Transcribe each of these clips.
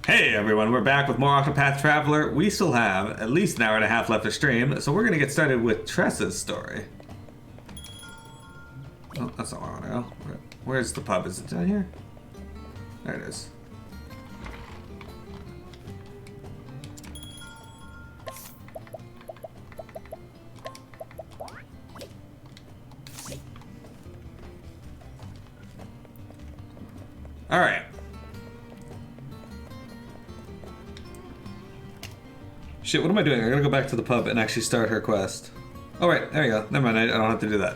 Hey everyone, we're back with more Octopath Traveler. We still have at least an hour and a half left to stream, so we're gonna get started with Tressa's story. Oh, that's not where I wanna go. Where's the pub? Is it down here? There it is. Alright. Shit, what am I doing? I gotta go back to the pub and actually start her quest. Oh, right, there you go. Never mind, I don't have to do that.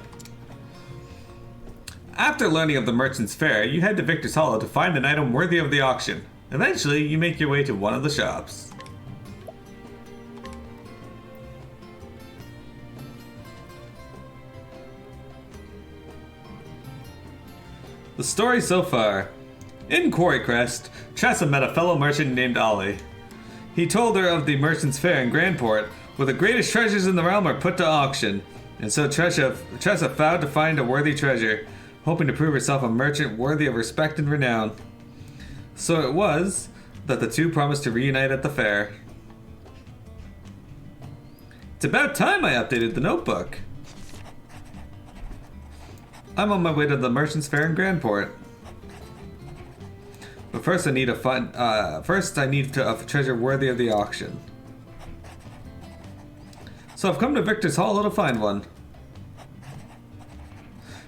After learning of the Merchant's Fair, you head to Victor's Hollow to find an item worthy of the auction. Eventually, you make your way to one of the shops. The story so far. In Quarry Crest, Tressa met a fellow merchant named Ollie. He told her of the Merchant's Fair in Grandport, where the greatest treasures in the realm are put to auction, and so Tressa vowed to find a worthy treasure, hoping to prove herself a merchant worthy of respect and renown. So it was that the two promised to reunite at the fair. It's about time I updated the notebook. I'm on my way to the Merchant's Fair in Grandport. But first I need a treasure worthy of the auction. So I've come to Victor's Hollow to find one.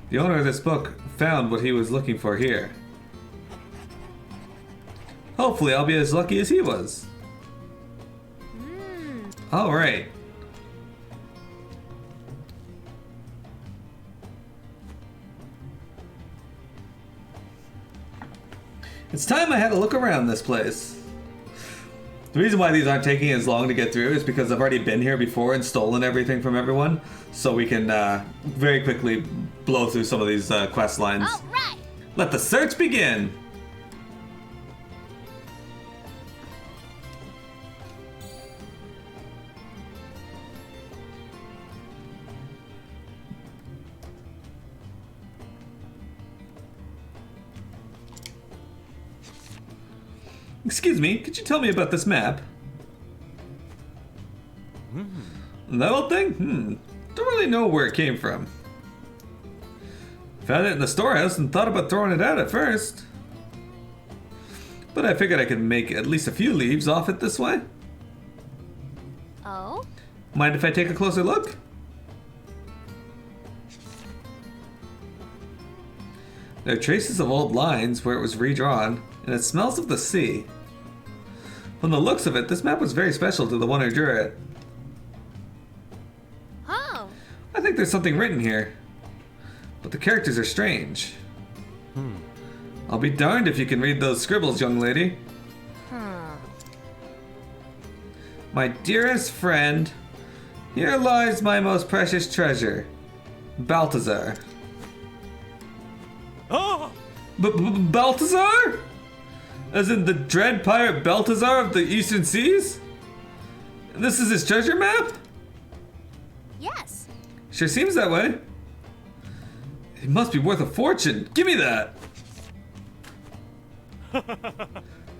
The owner of this book found what he was looking for here. Hopefully I'll be as lucky as he was. Alright. It's time I had a look around this place. The reason why these aren't taking as long to get through is because I've already been here before and stolen everything from everyone, so we can very quickly blow through some of these quest lines. All right. Let the search begin! Excuse me, could you tell me about this map? That old thing? Don't really know where it came from. Found it in the storehouse and thought about throwing it out at first. But I figured I could make at least a few leaves off it this way. Oh? Mind if I take a closer look? There are traces of old lines where it was redrawn, and it smells of the sea. From the looks of it, this map was very special to the one who drew it. Oh. I think there's something written here, but the characters are strange. I'll be darned if you can read those scribbles, young lady. My dearest friend, here lies my most precious treasure, Balthazar. Oh! Balthazar? As in the dread pirate Balthazar of the Eastern Seas? This is his treasure map? Yes. Sure seems that way. It must be worth a fortune. Give me that!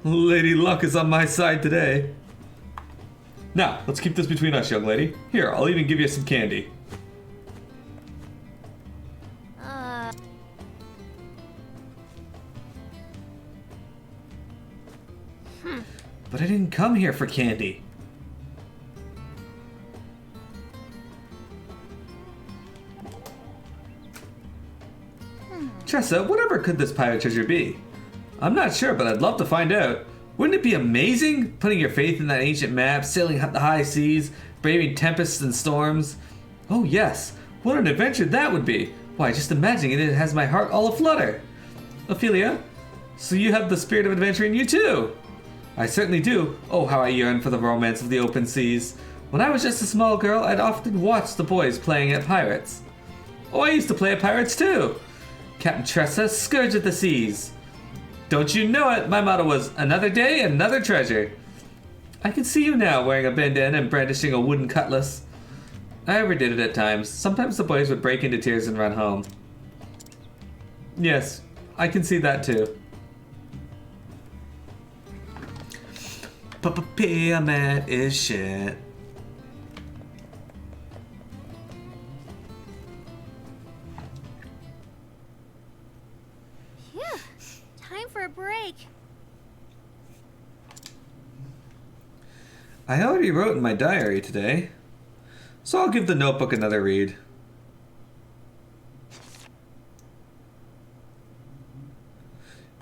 Lady Luck is on my side today. Now, let's keep this between us, young lady. Here, I'll even give you some candy. But I didn't come here for candy. Tressa, whatever could this pirate treasure be? I'm not sure, but I'd love to find out. Wouldn't it be amazing putting your faith in that ancient map, sailing the high seas, braving tempests and storms? Oh yes, what an adventure that would be. Why, just imagining it has my heart all aflutter. Ophelia, so you have the spirit of adventure in you too. I certainly do. Oh, how I yearn for the romance of the open seas. When I was just a small girl, I'd often watch the boys playing at pirates. Oh, I used to play at pirates too. Captain Tressa, Scourge of the Seas. Don't you know it, my motto was, another day, another treasure. I can see you now, wearing a bandana and brandishing a wooden cutlass. I overdid it at times. Sometimes the boys would break into tears and run home. Yes, I can see that too. Pyramid is shit. Phew. Time for a break. I already wrote in my diary today, so I'll give the notebook another read.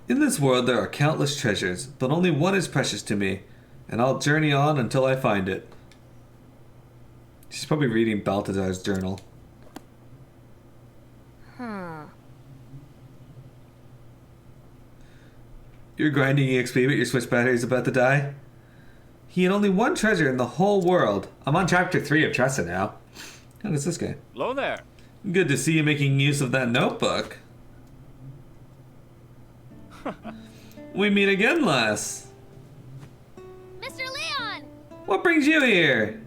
In this world there are countless treasures, but only one is precious to me, and I'll journey on until I find it. She's probably reading Balthazar's journal. You're grinding EXP, but your Switch battery is about to die? He had only one treasure in the whole world. I'm on chapter 3 of Tressa now. How does this guy? Hello there. Good to see you making use of that notebook. We meet again, lass. Mr. Leon! What brings you here?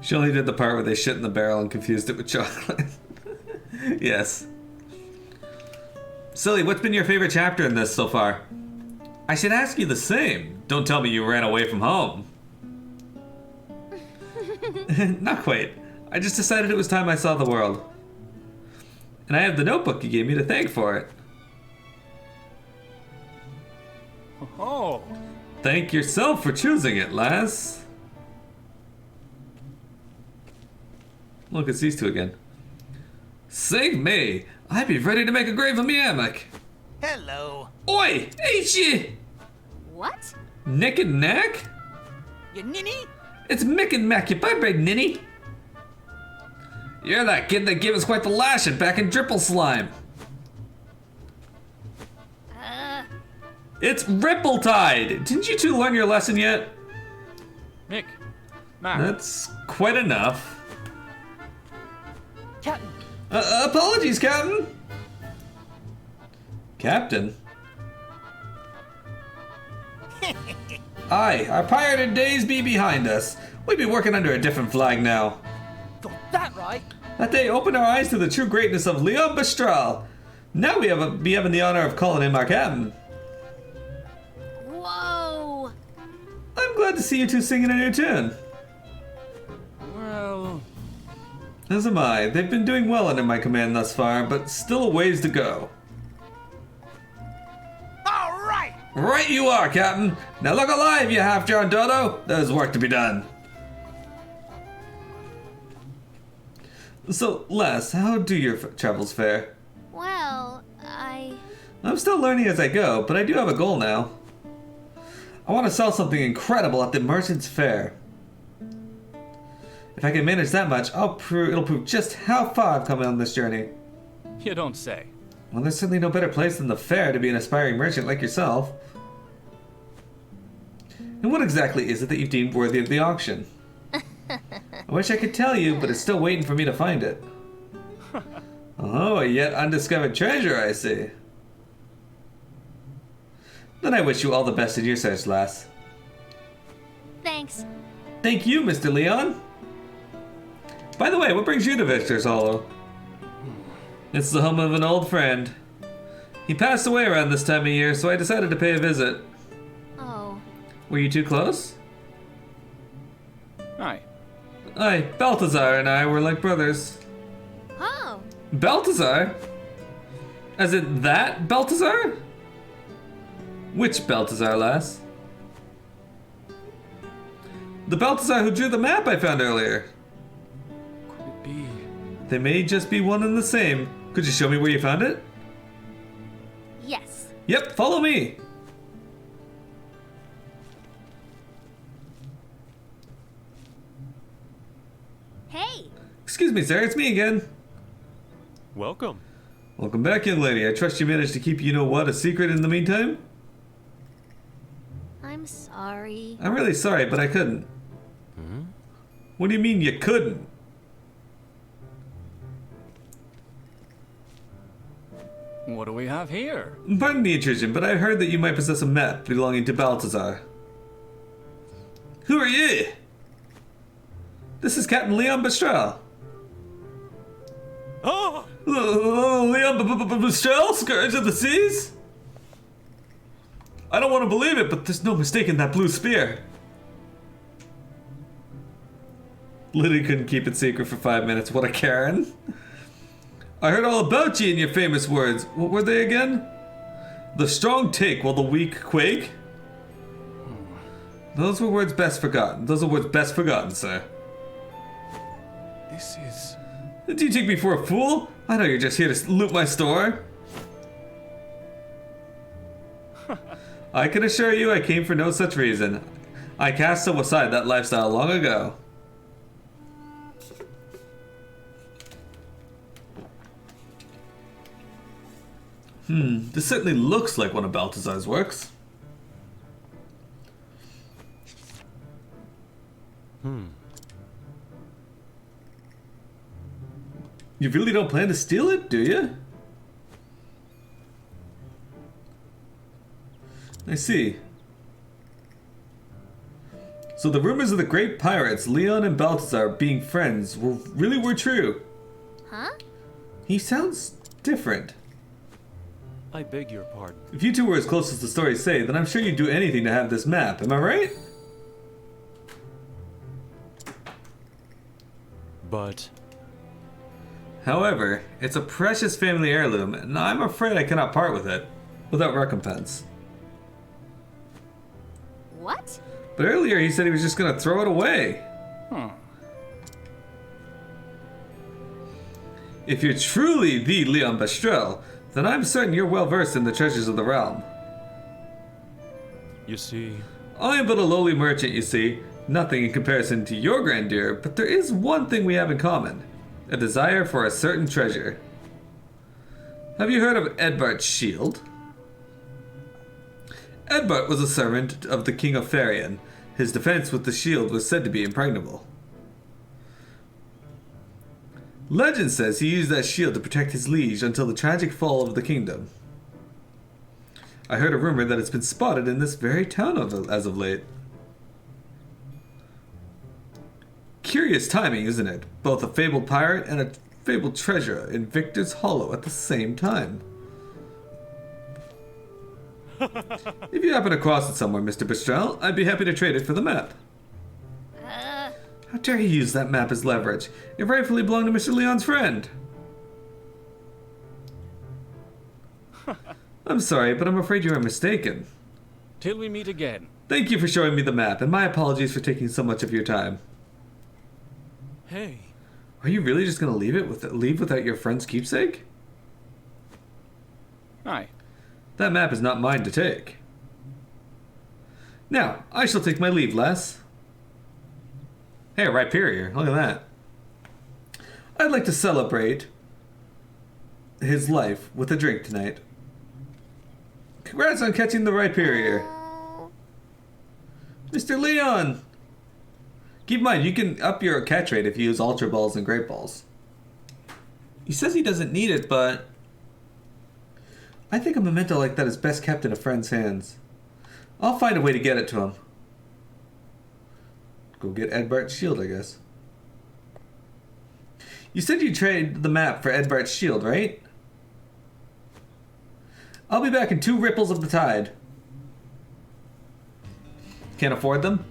She only did the part where they shit in the barrel and confused it with chocolate. Yes. Silly, what's been your favorite chapter in this so far? I should ask you the same. Don't tell me you ran away from home. Not quite. I just decided it was time I saw the world. And I have the notebook you gave me to thank for it. Oh. Thank yourself for choosing it, lass. Look, it's these two again. Save me! I be ready to make a grave of me hammock. Hello. Oi! Ain't ye? What? Nick and Knack? You ninny? It's Mick and Mac, you big ninny. You're that kid that gave us quite the lashing back in Dripple Slime. It's Ripple Tide! Didn't you two learn your lesson yet? Nick. Mac. That's quite enough. Captain. Apologies, Captain. Captain? Aye, our pirated days be behind us. We be working under a different flag now. Got that right. That day opened our eyes to the true greatness of Leon Bistral. Now we be having the honor of calling him our captain. Whoa! I'm glad to see you two singing a new tune. Well, As am I. They've been doing well under my command thus far, but still a ways to go. All right. Right you are, Captain. Now look alive, you half-John Dodo. There's work to be done. So, Les, how do your travels fare? Well, I'm still learning as I go, but I do have a goal now. I want to sell something incredible at the Merchant's Fair. If I can manage that much, it'll prove just how far I've come on this journey. you don't say. Well, there's certainly no better place than the fair to be an aspiring merchant like yourself. And what exactly is it that you've deemed worthy of the auction? I wish I could tell you, but it's still waiting for me to find it. Oh, a yet undiscovered treasure, I see. Then I wish you all the best in your search, lass. thanks. Thank you, Mr. Leon. By the way, what brings you to Victor's Hollow? It's the home of an old friend. He passed away around this time of year, so I decided to pay a visit. Oh. Were you too close? Aye. Aye, Balthazar and I were like brothers. Oh. Balthazar? As in that Balthazar? Which Balthazar, lass? The Balthazar who drew the map I found earlier. Could it be? They may just be one and the same. Could you show me where you found it? Yes. Yep, follow me. Hey. Excuse me, sir, it's me again. Welcome. Welcome back, young lady. I trust you managed to keep you-know-what a secret in the meantime? I'm sorry. I'm really sorry, but I couldn't. What do you mean you couldn't? What do we have here? Pardon the intrusion, but I heard that you might possess a map belonging to Balthazar. Who are you? This is Captain Leon Bistral. Oh! Leon Leon Michelle, Scourge of the Seas? I don't want to believe it, but there's no mistaking that blue spear. Liddy couldn't keep it secret for 5 minutes. What a Karen. I heard all about you in your famous words. What were they again? The strong take while the weak quake? Those were words best forgotten. Those are words best forgotten, sir. This is... Do you take me for a fool? I know you're just here to loot my store. I can assure you I came for no such reason. I cast aside that lifestyle long ago. This certainly looks like one of Balthazar's works. You really don't plan to steal it, do you? I see. So the rumors of the great pirates, Leon and Balthazar, being friends really were true. Huh? He sounds different. I beg your pardon. If you two were as close as the stories say, then I'm sure you'd do anything to have this map. Am I right? But... However, it's a precious family heirloom, and I'm afraid I cannot part with it without recompense. What? But earlier he said he was just gonna throw it away. If you're truly the Leon Bestrel, then I'm certain you're well versed in the treasures of the realm. You see... I am but a lowly merchant, you see. Nothing in comparison to your grandeur, but there is one thing we have in common. A desire for a certain treasure. Have you heard of Edbart's shield? Edbart was a servant of the King of Farian. His defense with the shield was said to be impregnable. Legend says he used that shield to protect his liege until the tragic fall of the kingdom. I heard a rumor that it's been spotted in this very town as of late. Curious timing, isn't it? Both a fabled pirate and a fabled treasure in Victor's Hollow at the same time. If you happen to cross it somewhere, Mr. Bestrel, I'd be happy to trade it for the map. How dare you use that map as leverage? It rightfully belonged to Mr. Leon's friend. I'm sorry, but I'm afraid you are mistaken. Till we meet again. Thank you for showing me the map, and my apologies for taking so much of your time. Hey. Are you really just gonna leave without your friend's keepsake? Aye. That map is not mine to take. Now, I shall take my leave, lass. Hey, Rhyperior, look at that. I'd like to celebrate his life with a drink tonight. Congrats on catching the Rhyperior. Mr. Leon! Keep in mind, you can up your catch rate if you use Ultra Balls and Great Balls. He says he doesn't need it, but... I think a memento like that is best kept in a friend's hands. I'll find a way to get it to him. Go get Edbart's shield, I guess. You said you traded the map for Edbart's shield, right? I'll be back in 2 ripples of the tide. Can't afford them?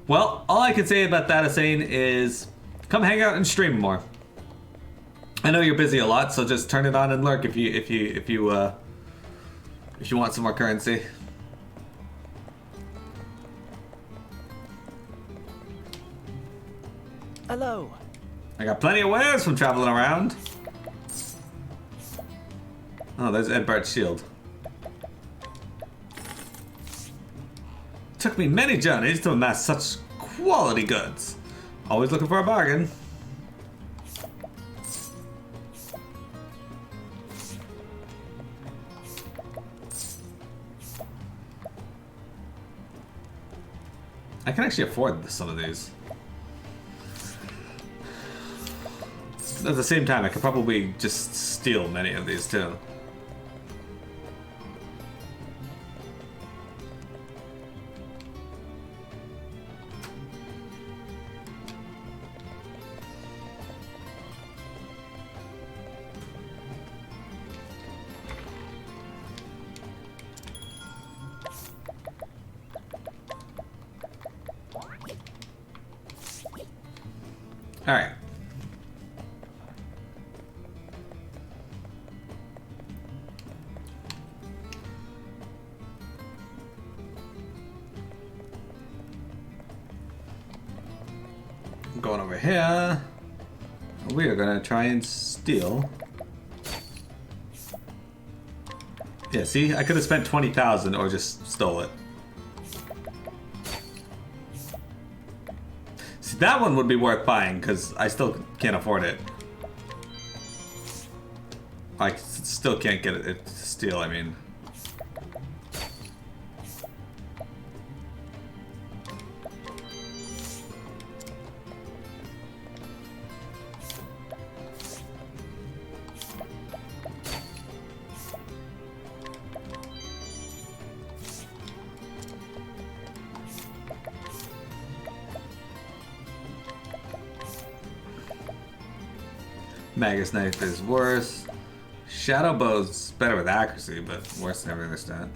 Well, all I can say about that Asane is come hang out and stream more. I know you're busy a lot, so just turn it on and lurk if you want some more currency. Hello. I got plenty of wares from traveling around. Oh, there's Edbart's shield. Took me many journeys to amass such quality goods. Always looking for a bargain. I can actually afford some of these. At the same time, I could probably just steal many of these too. Alright. Going over here. We are gonna try and steal. Yeah, see? I could have spent 20,000 or just stole it. See, that one would be worth buying because I still can't afford it. I still can't get it to steal, I mean. Magus Knife is worse. Shadow Bow's better with accuracy, but worse than every other stat.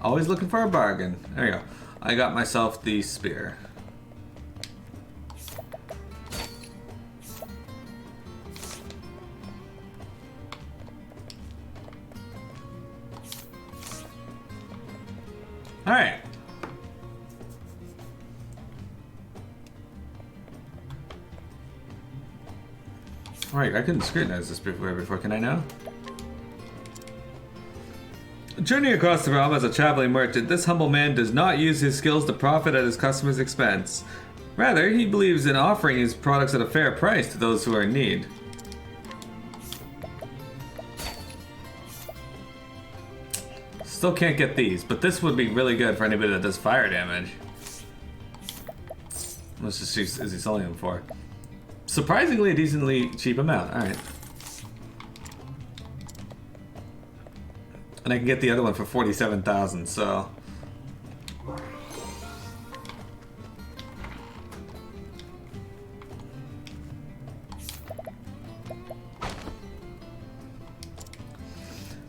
Always looking for a bargain. There you go. I got myself the spear. Alright. Alright, I couldn't scrutinize this before, can I now? Journeying across the realm as a traveling merchant, this humble man does not use his skills to profit at his customers' expense. Rather, he believes in offering his products at a fair price to those who are in need. Still can't get these, but this would be really good for anybody that does fire damage. Let's just see, is he selling them for? Surprisingly a decently cheap amount, alright. And I can get the other one for 47,000, so...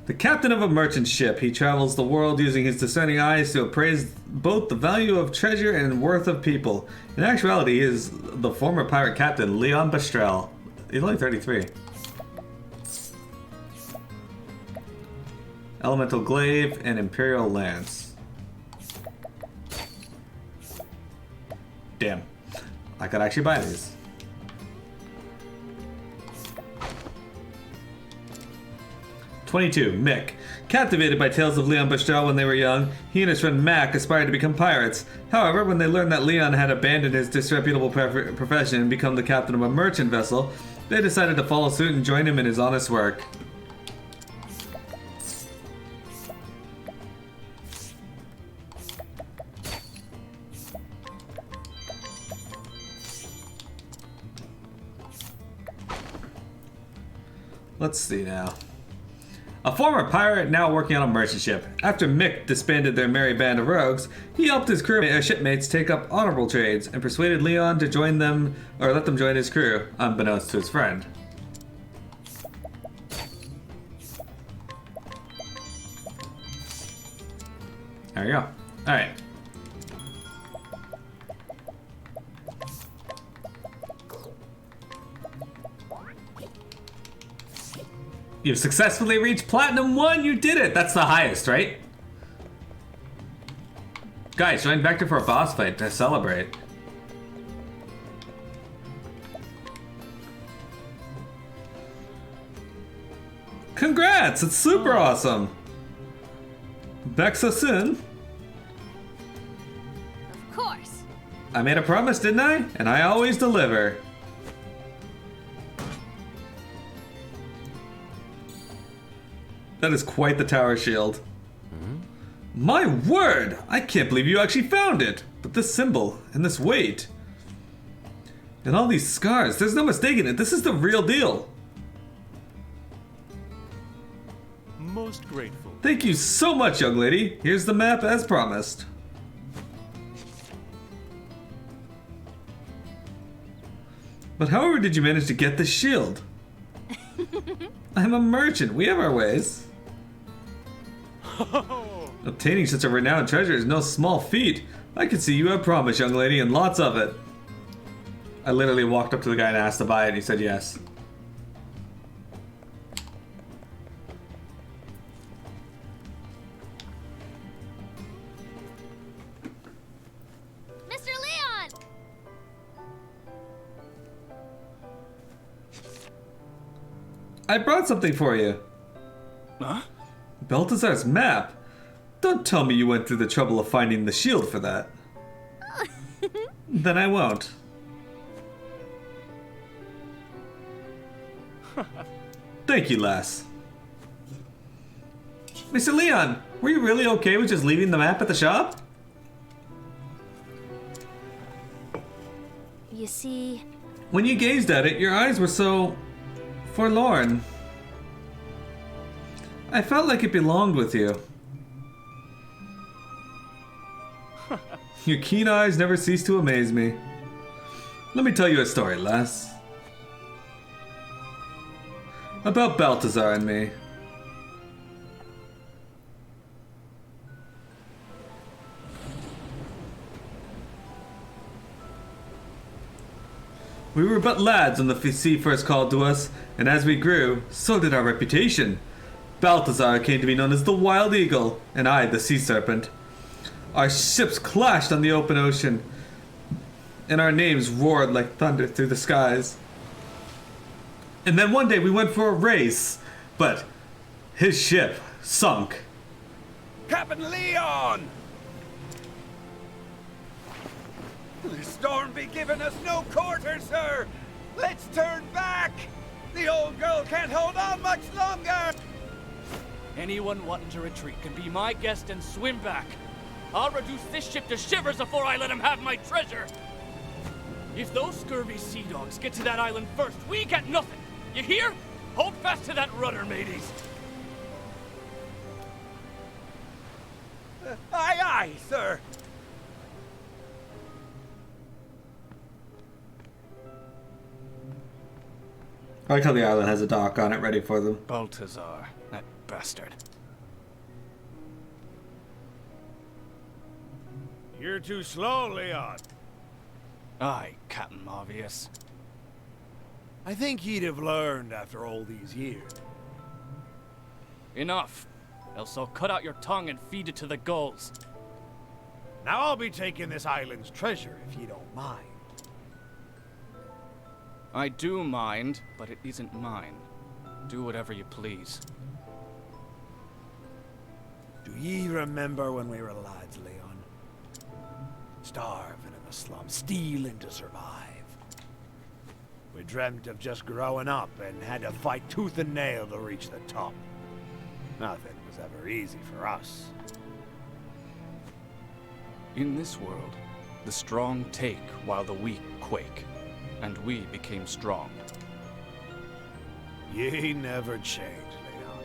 The captain of a merchant ship, he travels the world using his discerning eyes to appraise both the value of treasure and worth of people. In actuality, he is the former pirate captain, Leon Bestrel. He's only 33. Elemental Glaive and Imperial Lance. Damn. I could actually buy these. Mick. Captivated by tales of Leon Bestrel when they were young, he and his friend Mac aspired to become pirates. However, when they learned that Leon had abandoned his disreputable profession and become the captain of a merchant vessel, they decided to follow suit and join him in his honest work. Let's see now. A former pirate now working on a merchant ship. After Mick disbanded their merry band of rogues, he helped his shipmates take up honorable trades and persuaded Leon to join them, or let them join his crew, unbeknownst to his friend. There you go. Alright. You've successfully reached Platinum 1! You did it! That's the highest, right? Guys, join Vector for a boss fight to celebrate. Congrats! It's super awesome! Back so soon? Of course. I made a promise, didn't I? And I always deliver. That is quite the tower shield. My word! I can't believe you actually found it! But this symbol, and this weight, and all these scars, there's no mistaking it. This is the real deal. Most grateful. Thank you so much, young lady. Here's the map as promised. But however did you manage to get the shield? I'm a merchant. We have our ways. Obtaining such a renowned treasure is no small feat. I can see you have promise, young lady, and lots of it. I literally walked up to the guy and asked to buy it, and he said yes. Mr. Leon! I brought something for you. Huh? Balthazar's map. Don't tell me you went through the trouble of finding the shield for that. Then I won't. Thank you, lass. Mr. Leon, were you really okay with just leaving the map at the shop? You see, When you gazed at it, your eyes were so forlorn. I felt like it belonged with you. Your keen eyes never cease to amaze me. Let me tell you a story, lass. About Balthazar and me. We were but lads when the sea first called to us, and as we grew, so did our reputation. Balthazar came to be known as the Wild Eagle, and I the Sea Serpent. Our ships clashed on the open ocean, and our names roared like thunder through the skies. And then one day we went for a race, but his ship sunk. Captain Leon! The storm be giving us no quarter, sir! Let's turn back! The old girl can't hold on much longer! Anyone wanting to retreat can be my guest and swim back. I'll reduce this ship to shivers before I let him have my treasure. If those scurvy sea dogs get to that island first, we get nothing. You hear? Hold fast to that rudder, mateys. Aye, aye, sir! I like how the island has a dock on it ready for them. Balthazar, that bastard. You're too slow, Leon. Aye, Captain Obvious. I think you'd have learned after all these years. Enough. Else I'll cut out your tongue and feed it to the gulls. Now I'll be taking this island's treasure, if you don't mind. I do mind, but it isn't mine. Do whatever you please. Do ye remember when we were lads, Leon? Starving in the slums, stealing to survive. We dreamt of just growing up and had to fight tooth and nail to reach the top. Nothing was ever easy for us. In this world, the strong take while the weak quake, and we became strong. Ye never changed, Leon.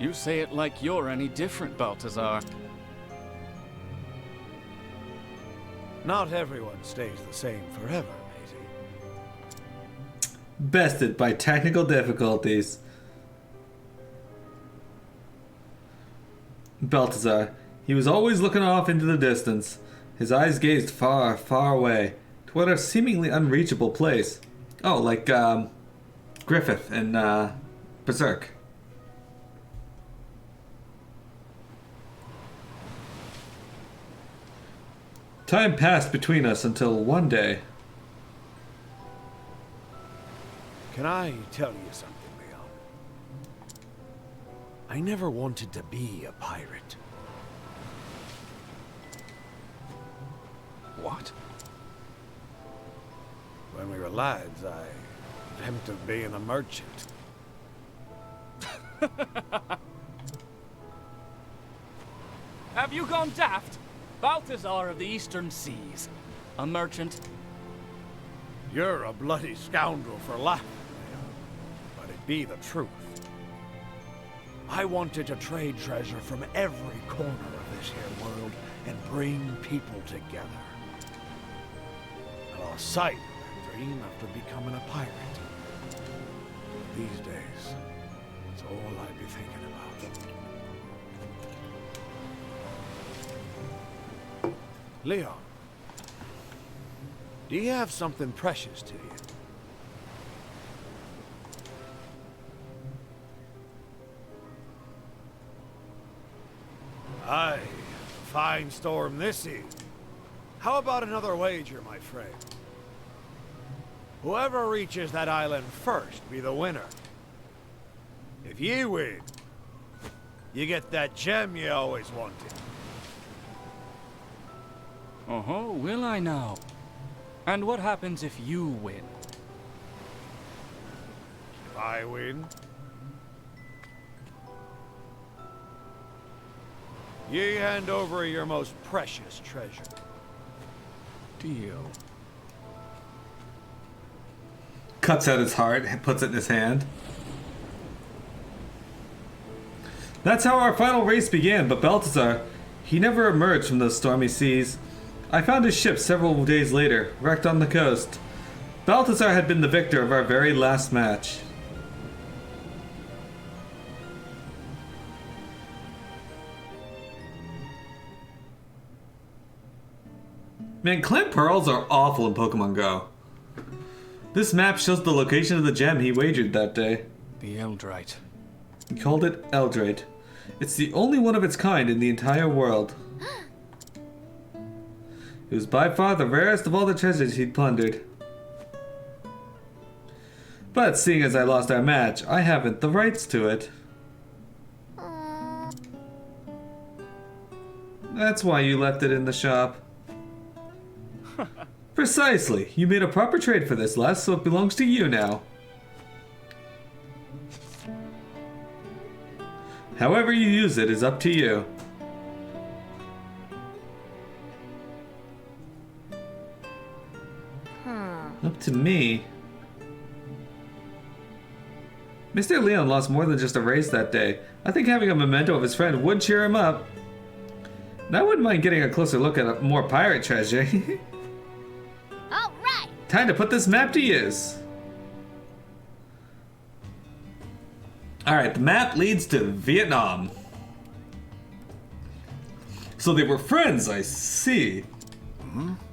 You say it like you're any different, Balthazar. Not everyone stays the same forever, matey. Bested by technical difficulties. Balthazar. He was always looking off into the distance. His eyes gazed far, far away, toward a seemingly unreachable place. Oh, like, Griffith in, Berserk. Time passed between us until one day. Can I tell you something, Leon? I never wanted to be a pirate. What? When we were lads, I dreamt of being a merchant. Have you gone daft? Balthazar of the Eastern Seas. A merchant. You're a bloody scoundrel for laughing, Leon. But it be the truth. I wanted to trade treasure from every corner of this here world and bring people together. I lost sight of dream after becoming a pirate. These days, it's all I'd be thinking about. Leon, do you have something precious to you? Aye, fine storm this is. How about another wager, my friend? Whoever reaches that island first be the winner. If you win, you get that gem you always wanted. Oh, will I now? And what happens if you win? If I win, you hand over your most precious treasure. Deal. Cuts out his heart and puts it in his hand. That's how our final race began, but Balthazar, he never emerged from those stormy seas. I found his ship several days later, wrecked on the coast. Balthazar had been the victor of our very last match. Man, clan pearls are awful in Pokemon Go. This map shows the location of the gem he wagered that day. The Eldrite. He called it Eldrite. It's the only one of its kind in the entire world. It was by far the rarest of all the treasures he'd plundered. But seeing as I lost our match, I haven't the rights to it. That's why you left it in the shop. Precisely. You made a proper trade for this, Les, so it belongs to you now. However you use it is up to you. Up to me. Mr. Leon lost more than just a race that day. I think having a memento of his friend would cheer him up. And I wouldn't mind getting a closer look at more pirate treasure. All right. Time to put this map to use. Alright, the map leads to Vietnam. So they were friends, I see.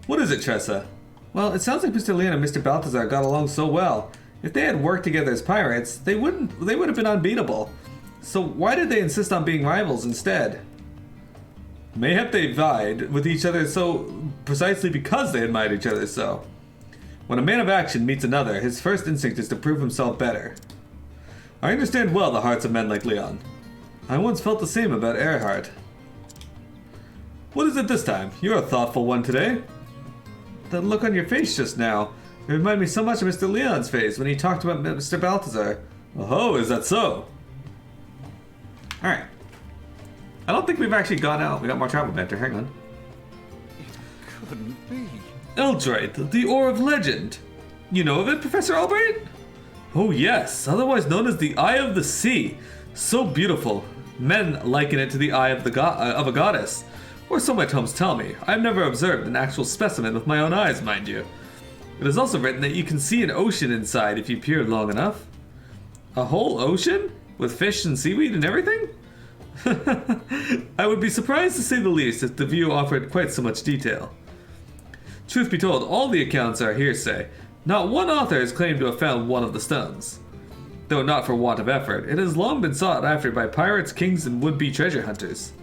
What is it, Tressa? Well, it sounds like Mr. Leon and Mr. Balthazar got along so well. If they had worked together as pirates, they would have been unbeatable. So why did they insist on being rivals instead? Mayhap they vied with each other so precisely because they admired each other so. When a man of action meets another, his first instinct is to prove himself better. I understand well the hearts of men like Leon. I once felt the same about Earhart. What is it this time? You're a thoughtful one today. That look on your face just now. It reminded me so much of Mr. Leon's face when he talked about Mr. Balthazar. Oh, is that so? Alright. I don't think we've actually gone out. We got more travel banter. Hang on. Couldn't be. Eldrite, the Ore of Legend. You know of it, Professor Albright? Oh yes, otherwise known as the Eye of the Sea. So beautiful. Men liken it to the eye of a goddess. Or so my tomes tell me. I've never observed an actual specimen with my own eyes, mind you. It is also written that you can see an ocean inside if you peer long enough. A whole ocean? With fish and seaweed and everything? I would be surprised to say the least if the view offered quite so much detail. Truth be told, all the accounts are hearsay. Not one author has claimed to have found one of the stones. Though not for want of effort, it has long been sought after by pirates, kings, and would-be treasure hunters.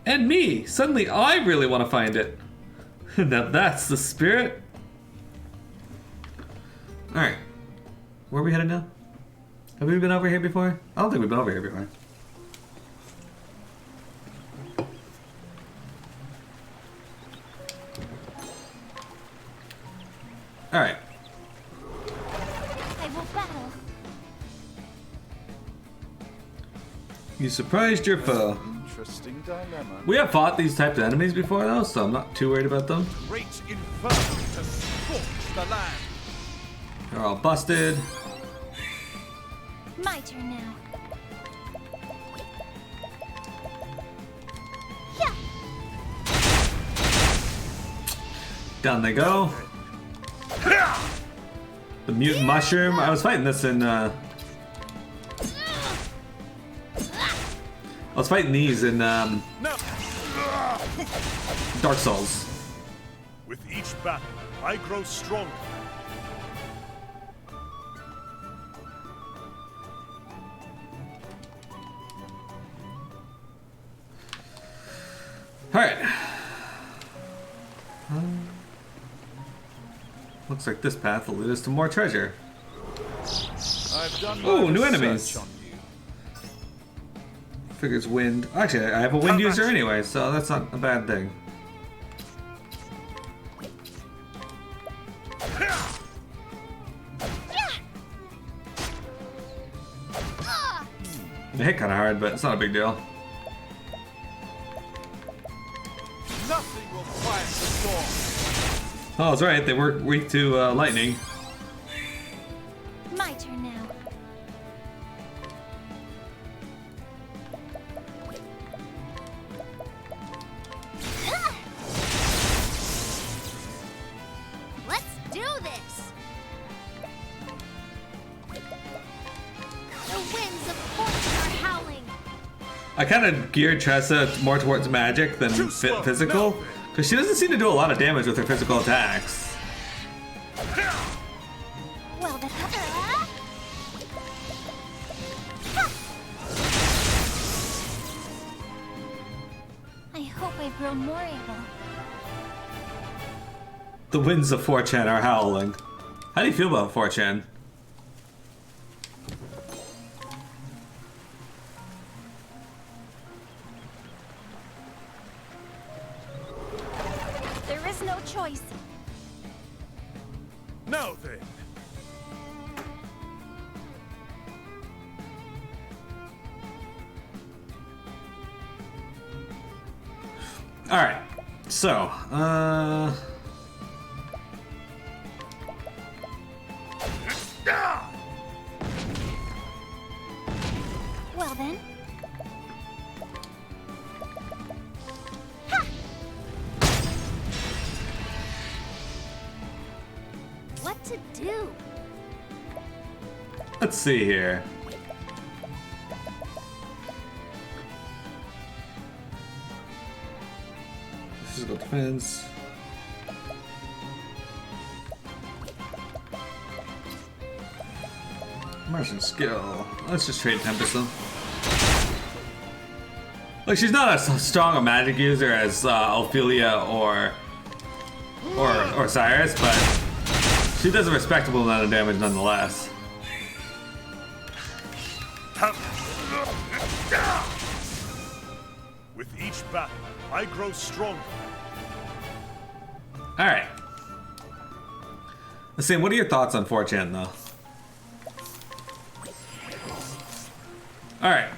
And me! Suddenly I really want to find it. Now that's the spirit. Alright. Where are we headed now? Have we been over here before? I don't think we've been over here before. Alright. I will battle. You surprised your foe. Interesting dilemma. We have fought these types of enemies before though, so I'm not too worried about them. Great inferno to scorch the land. They're all busted. My turn now. Yeah. Down they go. The mutant mushroom. I was fighting this in. I was fighting these in No. Dark Souls. With each battle, I grow stronger. All right. Looks like this path will lead us to more treasure. I've done Ooh, my new research enemies. on you. Figures wind. Actually, I have a wind user anyway, so that's not a bad thing. It hit kind of hard, but it's not a big deal. Nothing will quiet the storm. Oh, that's right. They were weak to lightning. My turn now. Let's do this. The winds of fortune are howling. I kind of geared Tressa more towards magic than Too slow. physical, No. because she doesn't seem to do a lot of damage with her physical attacks. Well, then. I hope I grow more able. The winds of 4chan are howling. How do you feel about 4chan? There is no choice. Now then. Alright, so, Well then. What to do? let's see here. Physical defense. Martian skill. Let's just trade Tempest them. Like, she's not as strong a magic user as Ophelia or Cyrus, but she does a respectable amount of damage nonetheless. With each battle, I grow stronger. Alright. Sam, what are your thoughts on 4chan, though? Alright.